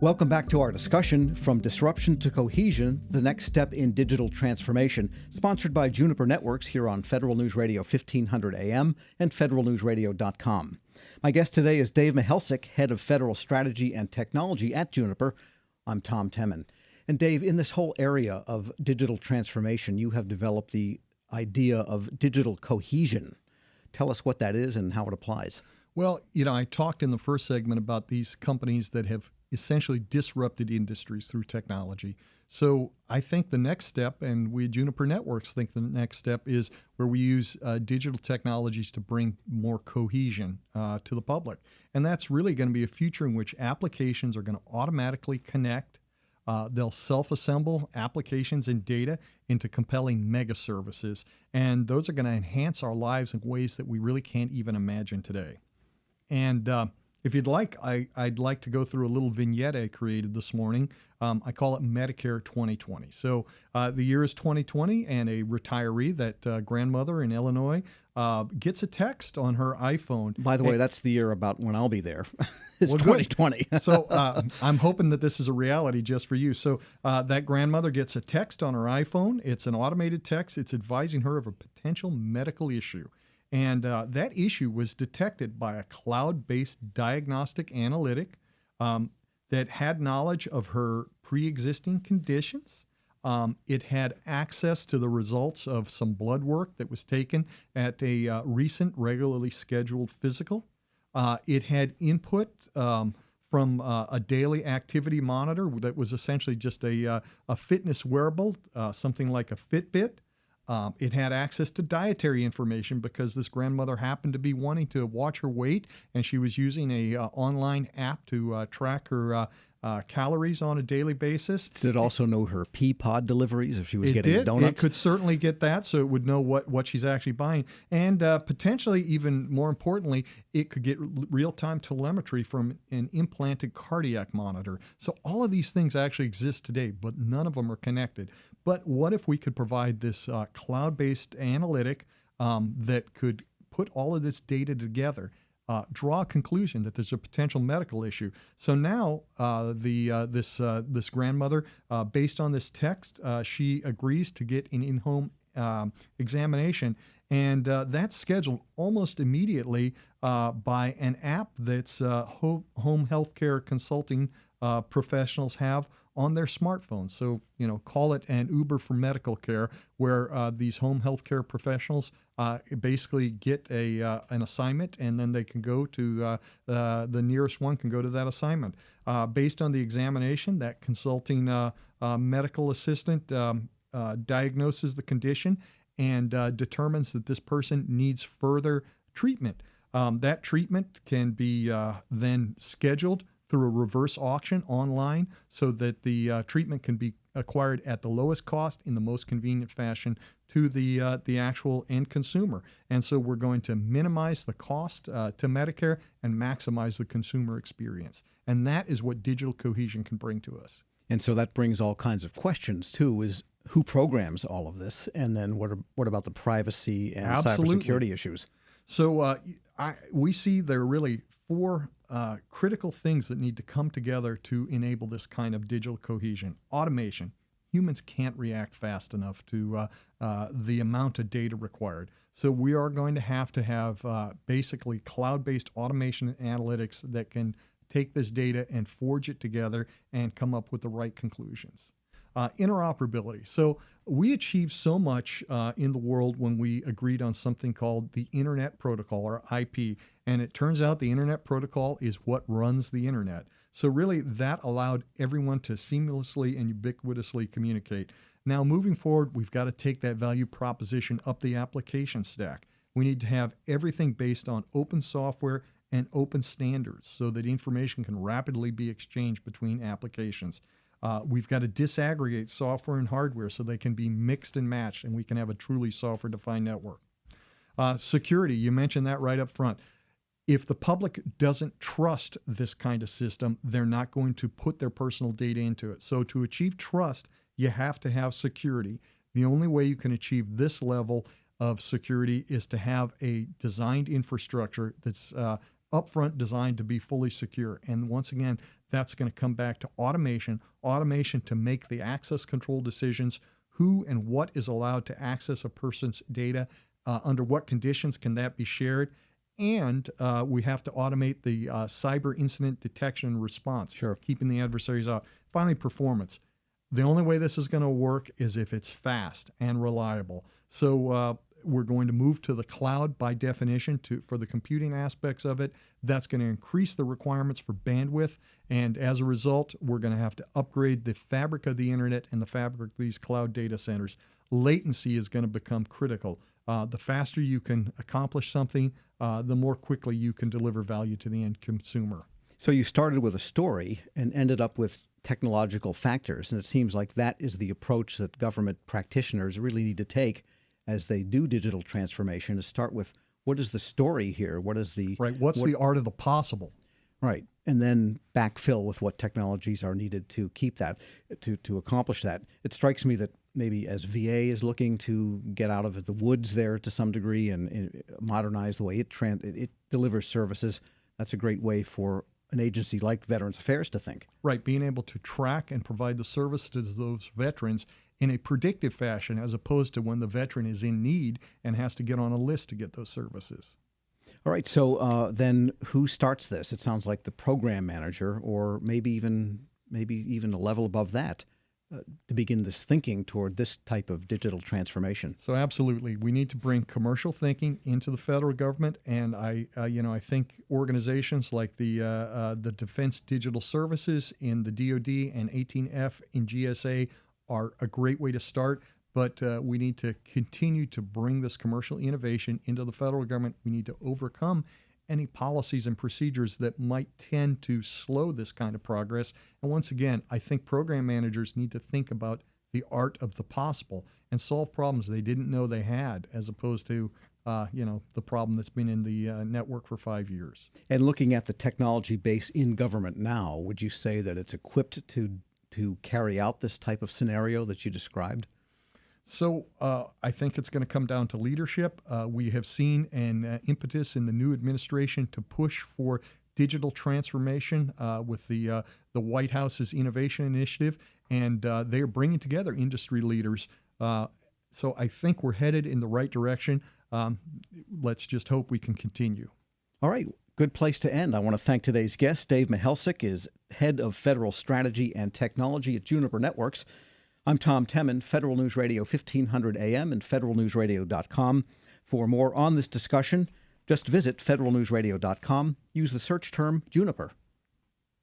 Welcome back to our discussion, From Disruption to Cohesion, the Next Step in Digital Transformation, sponsored by Juniper Networks here on Federal News Radio 1500 AM and federalnewsradio.com. My guest today is Dave Mihelsic, Head of Federal Strategy and Technology at Juniper. I'm Tom Temin. And Dave, in this whole area of digital transformation, you have developed the idea of digital cohesion. Tell us what that is and how it applies. Well, I talked in the first segment about these companies that have essentially disrupted industries through technology. So I think the next step, and we at Juniper Networks think the next step, is where we use digital technologies to bring more cohesion to the public. And that's really going to be a future in which applications are going to automatically connect. They'll self-assemble applications and data into compelling mega services. And those are going to enhance our lives in ways that we really can't even imagine today. And if you'd like, I'd like to go through a little vignette I created this morning. I call it Medicare 2020. So the year is 2020, and a retiree, that grandmother in Illinois, gets a text on her iPhone. By the way, that's the year about when I'll be there. It's 2020. So I'm hoping that this is a reality just for you. So that grandmother gets a text on her iPhone. It's an automated text. It's advising her of a potential medical issue. And that issue was detected by a cloud-based diagnostic analytic that had knowledge of her pre-existing conditions. It had access to the results of some blood work that was taken at a recent regularly scheduled physical. It had input from a daily activity monitor that was essentially just a fitness wearable, something like a Fitbit. It had access to dietary information because this grandmother happened to be wanting to watch her weight, and she was using a online app to track her calories on a daily basis. Did it also know her pea pod deliveries if she was getting donuts? It could certainly get that, so it would know what she's actually buying. And potentially, even more importantly, it could get real-time telemetry from an implanted cardiac monitor. So all of these things actually exist today, but none of them are connected. But what if we could provide this cloud-based analytic that could put all of this data together, draw a conclusion that there's a potential medical issue? So now this grandmother, based on this text, she agrees to get an in-home examination, and that's scheduled almost immediately by an app that's home healthcare consulting professionals have on their smartphones. So, call it an Uber for medical care, where these home healthcare professionals basically get an assignment, and then they can go to the nearest one can go to that assignment. Based on the examination, that consulting medical assistant diagnoses the condition and determines that this person needs further treatment. That treatment can be then scheduled through a reverse auction online so that the treatment can be acquired at the lowest cost in the most convenient fashion to the actual end consumer. And so we're going to minimize the cost to Medicare and maximize the consumer experience. And that is what digital cohesion can bring to us. And so that brings all kinds of questions, too, is who programs all of this? And then what about the privacy and cybersecurity issues? So we see there are really four critical things that need to come together to enable this kind of digital cohesion. Automation. Humans can't react fast enough to the amount of data required. So we are going to have basically cloud-based automation and analytics that can take this data and forge it together and come up with the right conclusions. Interoperability. So we achieved so much in the world when we agreed on something called the Internet Protocol, or IP. And it turns out the Internet Protocol is what runs the Internet. So really that allowed everyone to seamlessly and ubiquitously communicate. Now moving forward, we've got to take that value proposition up the application stack. We need to have everything based on open software and open standards so that information can rapidly be exchanged between applications. We've got to disaggregate software and hardware so they can be mixed and matched, and we can have a truly software-defined network. Security, you mentioned that right up front. If the public doesn't trust this kind of system, they're not going to put their personal data into it. So to achieve trust, you have to have security. The only way you can achieve this level of security is to have a designed infrastructure that's upfront designed to be fully secure. And once again, that's going to come back to automation to make the access control decisions, who and what is allowed to access a person's data, under what conditions can that be shared, and we have to automate the cyber incident detection and response, Sure. keeping the adversaries out. Finally, performance. The only way this is going to work is if it's fast and reliable. So we're going to move to the cloud by definition for the computing aspects of it. That's going to increase the requirements for bandwidth. And as a result, we're going to have to upgrade the fabric of the internet and the fabric of these cloud data centers. Latency is going to become critical. The faster you can accomplish something, the more quickly you can deliver value to the end consumer. So you started with a story and ended up with technological factors. And it seems like that is the approach that government practitioners really need to take as they do digital transformation, to start with what is the story here? What is the... Right. What's the art of the possible? Right. And then backfill with what technologies are needed to keep that, to accomplish that. It strikes me that maybe as VA is looking to get out of the woods there to some degree and modernize the way it delivers services, that's a great way for an agency like Veterans Affairs to think. Right. Being able to track and provide the service to those veterans in a predictive fashion, as opposed to when the veteran is in need and has to get on a list to get those services. All right. So then who starts this? It sounds like the program manager, or maybe even a level above that, to begin this thinking toward this type of digital transformation. So absolutely, we need to bring commercial thinking into the federal government, and I think organizations like the Defense Digital Services in the DoD and 18F in GSA are a great way to start. But we need to continue to bring this commercial innovation into the federal government. We need to overcome any policies and procedures that might tend to slow this kind of progress. And once again, I think program managers need to think about the art of the possible and solve problems they didn't know they had, as opposed to the problem that's been in the network for 5 years. And looking at the technology base in government now, would you say that it's equipped to carry out this type of scenario that you described? So I think it's going to come down to leadership. We have seen an impetus in the new administration to push for digital transformation with the White House's innovation initiative, and they are bringing together industry leaders. So I think we're headed in the right direction. Let's just hope we can continue. All right. Good place to end. I want to thank today's guest. Dave Mihelsik is Head of Federal Strategy and Technology at Juniper Networks. I'm Tom Temin, Federal News Radio 1500 AM and federalnewsradio.com. For more on this discussion, just visit federalnewsradio.com. Use the search term Juniper.